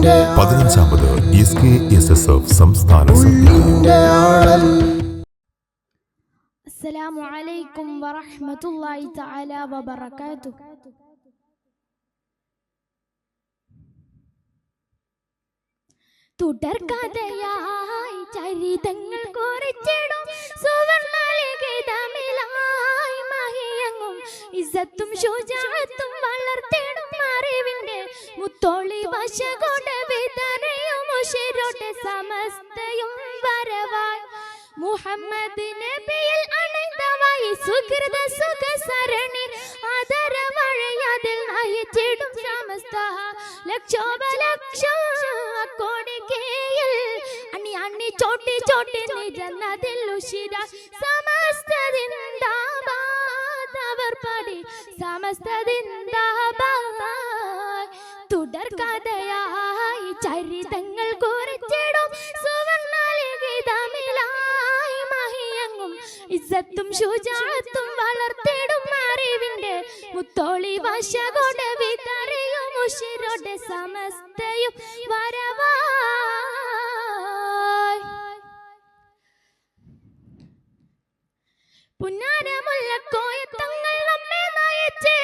15ാമത് SKSSF സംസ്ഥാന അസ്സലാമു അലൈക്കും വറഹ്മത്തുള്ളാഹി തആല വബറകാതുഹു. തുടർക്കഥയായി ചരിതങ്ങൾ കുറിച്ചിടും സുവർണലിഖിതമിലായി മഹിയങ്ങും ഇസ്സത്തും ശുജാഅത്തും വളർത്തിടും അറിവിന്റെ മുത്തോളി വശകൊണ്ട് വിതറിയും ഉശിരോടെ സമസ്തയും വരവായി മുഹമ്മദ് നബിയിൽ അണൈതവായി സുകൃത സുഖ സരണി ആദരവഴയതിൽ നയിച്ചിടും സമസ്ത ലക്ഷോപലക്ഷം കോടിക്കയിൽ അണി അണി ചോട്ടി ചോട്ടി നിരന്നതിൽ ഉശിര സമസ്തദിന്ദാബാദ് അവർ പാടി സമസ്തദിന്ദാബാദ്. തുടർക്കഥയായി ചരിതങ്ങൾ കുറിച്ചിടും സുവർണലിഖിതമിലായി മഹിയങ്ങും ഇസ്സത്തും ശുജാഅത്തും വളർത്തിടും അറിവിന്റെ മുത്തോളി വശകൊണ്ട് വിതറിയും ഉശിരോടെ സമസ്തയും വരവായി. പുന്നാരമുല്ലക്കോയത്തങ്ങൾ നമ്മെ നയിച്ച്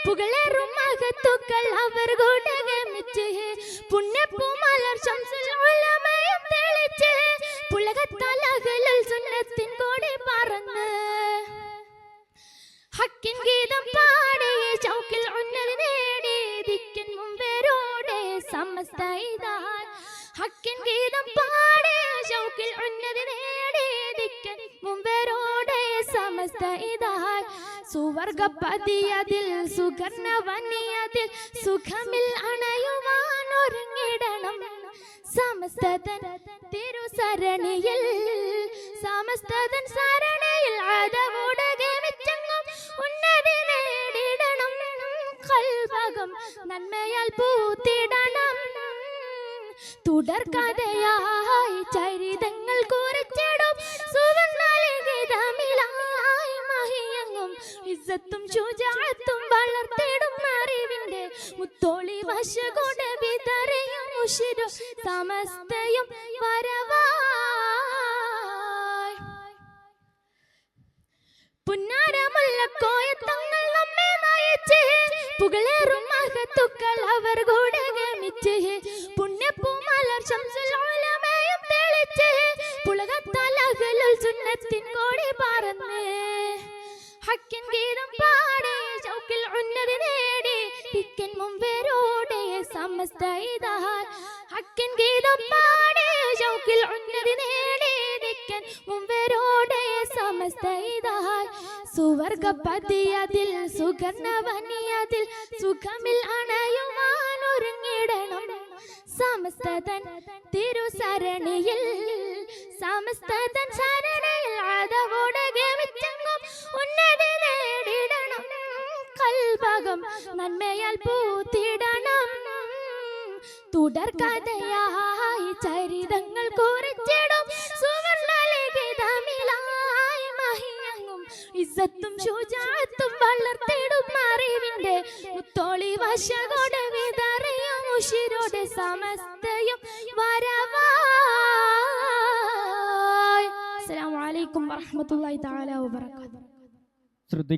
പുകളേറും മഹത്തുക്കൾ അവർ കൂടെ ഗമിച്ച് പുണ്യപ്പൂമലർ ശംസുൽ ഉലമയും തെളിച്ച് പുളകത്താൽ അഹ്ലുൽ സുന്നത്തിൻ കൊടി പറന്ന് ഹക്കിൻ ഗീതം പാടി ചൗക്കിൽ ഉന്നതി നേടി ദിക്കിൻ മുമ്പേരോടെ സമസ്ത ഇതാൽ ഹക്കിൻ ഗീതം പാടി ചൗക്കിൽ ഉന്നതി നേടി ദിക്കിൻ മുമ്പേരോടെ സമസ്ത ഇതാൽ സുവർഗപതിയതിൽ സുഖർണവനിയതിൽ സുഖമിൽ അണയുവാൻ ഒരുങ്ങിടണം സമസ്തതൻ തിരുസരണിയിൽ സമസ്തതൻ സരണിയിൽ ആദവോടെ ഗമിച്ചെങ്ങും ഉന്നതി നേടിടണം കൽവകം നന്മയാൽ പൂത്തിടണം. തുടർക്കഥയായി ചരിതങ്ങൾ കുറിച്ചിടും സുവർണലിഖിതമിലായി മഹിയങ്ങും ഇസ്സത്തും ശുജാഅത്തും വളർത്തിടും അറിവിന്റെ മുത്തോളി വശകൊണ്ട് വിതറിയും ഉശിരു സമസ്തയും വരവായി. പുന്നാരമുല്ലക്കോയത്തങ്ങൾ നമ്മെ നയിച്ച് പുകളേറും മഹത്തുക്കൾ അവർ കൂടെ ഗമിച്ച് പുണ്യപ്പൂമലർ ശംസുൽ ഉലമയും തെളിച്ച് പുളകത്താൽ അഹ്ലുൽ സുന്നത്തിൻ കൊടി പറന്ന് ഹക്കിൻ ഗീതം പാടി ചൗക്കിൽ ഉന്നതി നേടി ദിക്കിൻ മുമ്പേരോടെ സമസ്ത ഇതാൽ ഹക്കിൻ ഗീതം പാടി ചൗക്കിൽ ഉന്നതി നേടി ദിക്കിൻ മുമ്പേരോടെ സമസ്ത ഇതാൽ സുവർഗപതിയതിൽ സുഖർണവനിയതിൽ സുഖമിൽ അണയുവാൻ ഒരുങ്ങിടണം സമസ്തതൻ തിരുസരണിയിൽ സമസ്തതൻ സരണിയിൽ ആദവോടെ ഗമിച്ചെങ്ങും ഉന്നതി നേടിടണം കൽവകം നന്മയാൽ പൂത്തിടണം. തുടർക്കഥയായി ചരിതങ്ങൾ കുറിച്ചിടും സുവർണലിഖിതമിലായി മഹിയങ്ങും ഇസ്സത്തും ശുജാഅത്തും വളർത്തിടും അറിവിന്റെ മുത്തോളി വശകൊണ്ട് വിതറിയും ഉശിരോടെ സമസ്തയും വരവായി. അസ്സലാമു അലൈക്കും വറഹ്മത്തുള്ളാഹി തആല വബറകാതുഹു.